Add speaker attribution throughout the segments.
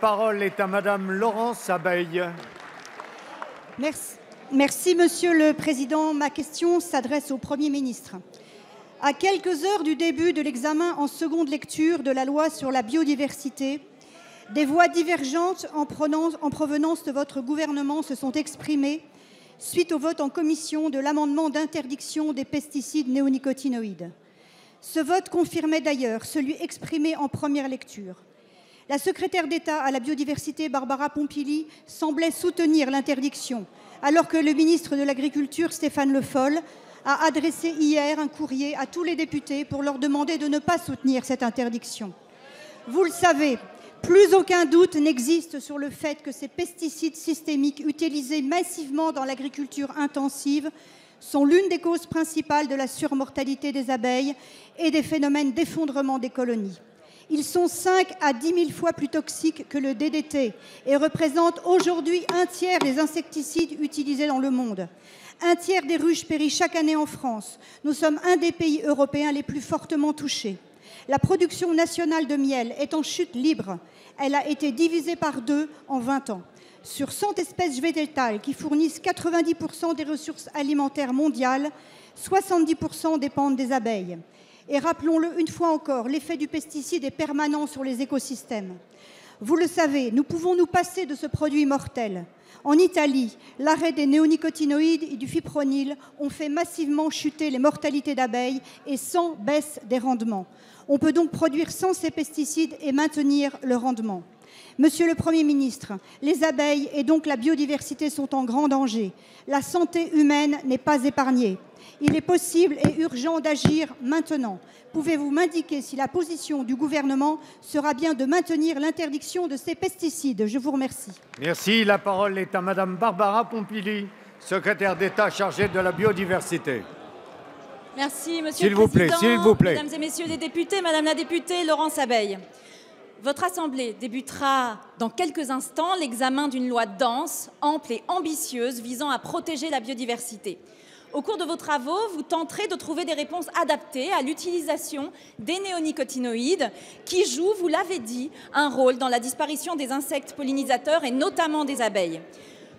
Speaker 1: parole est à Madame Laurence Abeille.
Speaker 2: Merci, Monsieur le Président. Ma question s'adresse au Premier ministre. À quelques heures du début de l'examen en seconde lecture de la loi sur la biodiversité, des voix divergentes en provenance de votre gouvernement se sont exprimées suite au vote en commission de l'amendement d'interdiction des pesticides néonicotinoïdes. Ce vote confirmait d'ailleurs celui exprimé en première lecture. La secrétaire d'État à la biodiversité, Barbara Pompili, semblait soutenir l'interdiction, alors que le ministre de l'Agriculture, Stéphane Le Foll, a adressé hier un courrier à tous les députés pour leur demander de ne pas soutenir cette interdiction. Vous le savez, plus aucun doute n'existe sur le fait que ces pesticides systémiques utilisés massivement dans l'agriculture intensive sont l'une des causes principales de la surmortalité des abeilles et des phénomènes d'effondrement des colonies. Ils sont 5 à 10 000 fois plus toxiques que le DDT et représentent aujourd'hui un tiers des insecticides utilisés dans le monde. Un tiers des ruches périt chaque année en France. Nous sommes un des pays européens les plus fortement touchés. La production nationale de miel est en chute libre. Elle a été divisée par 2 en 20 ans. Sur 100 espèces végétales qui fournissent 90% des ressources alimentaires mondiales, 70% dépendent des abeilles. Et rappelons-le une fois encore, l'effet du pesticide est permanent sur les écosystèmes. Vous le savez, nous pouvons nous passer de ce produit mortel. En Italie, l'arrêt des néonicotinoïdes et du fipronil ont fait massivement chuter les mortalités d'abeilles et sans baisse des rendements. On peut donc produire sans ces pesticides et maintenir le rendement. Monsieur le Premier ministre, les abeilles et donc la biodiversité sont en grand danger. La santé humaine n'est pas épargnée. Il est possible et urgent d'agir maintenant. Pouvez-vous m'indiquer si la position du gouvernement sera bien de maintenir l'interdiction de ces pesticides? Je vous remercie.
Speaker 1: Merci. La parole est à Madame Barbara Pompili, secrétaire d'État chargée de la biodiversité.
Speaker 3: Merci, Monsieur le Président.
Speaker 1: S'il vous plaît.
Speaker 3: Mesdames et Messieurs les députés, Madame la députée Laurence Abeille. Votre Assemblée débutera dans quelques instants l'examen d'une loi dense, ample et ambitieuse visant à protéger la biodiversité. Au cours de vos travaux, vous tenterez de trouver des réponses adaptées à l'utilisation des néonicotinoïdes qui jouent, vous l'avez dit, un rôle dans la disparition des insectes pollinisateurs et notamment des abeilles.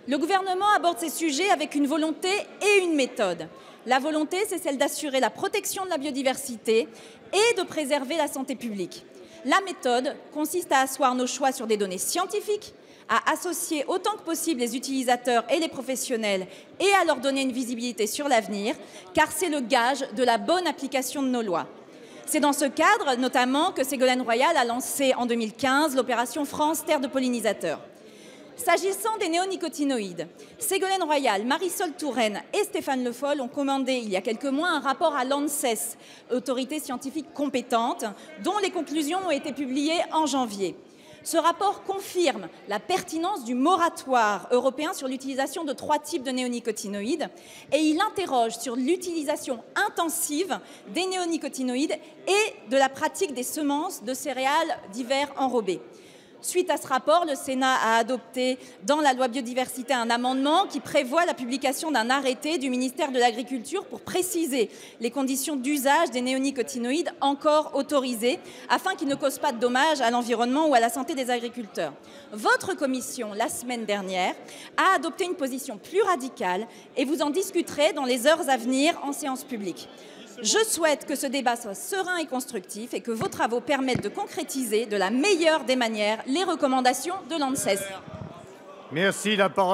Speaker 3: Le gouvernement aborde ces sujets avec une volonté et une méthode. La volonté, c'est celle d'assurer la protection de la biodiversité et de préserver la santé publique. La méthode consiste à asseoir nos choix sur des données scientifiques, à associer autant que possible les utilisateurs et les professionnels et à leur donner une visibilité sur l'avenir, car c'est le gage de la bonne application de nos lois. C'est dans ce cadre, notamment, que Ségolène Royal a lancé en 2015 l'opération France Terre de pollinisateurs. S'agissant des néonicotinoïdes, Ségolène Royal, Marisol Touraine et Stéphane Le Foll ont commandé il y a quelques mois un rapport à l'ANSES, autorité scientifique compétente, dont les conclusions ont été publiées en janvier. Ce rapport confirme la pertinence du moratoire européen sur l'utilisation de 3 types de néonicotinoïdes et il interroge sur l'utilisation intensive des néonicotinoïdes et de la pratique des semences de céréales divers enrobées. Suite à ce rapport, le Sénat a adopté dans la loi biodiversité un amendement qui prévoit la publication d'un arrêté du ministère de l'Agriculture pour préciser les conditions d'usage des néonicotinoïdes encore autorisés afin qu'ils ne causent pas de dommages à l'environnement ou à la santé des agriculteurs. Votre commission, la semaine dernière, a adopté une position plus radicale et vous en discuterez dans les heures à venir en séance publique. Je souhaite que ce débat soit serein et constructif et que vos travaux permettent de concrétiser de la meilleure des manières les recommandations de l'ANSES.
Speaker 1: Merci. La parole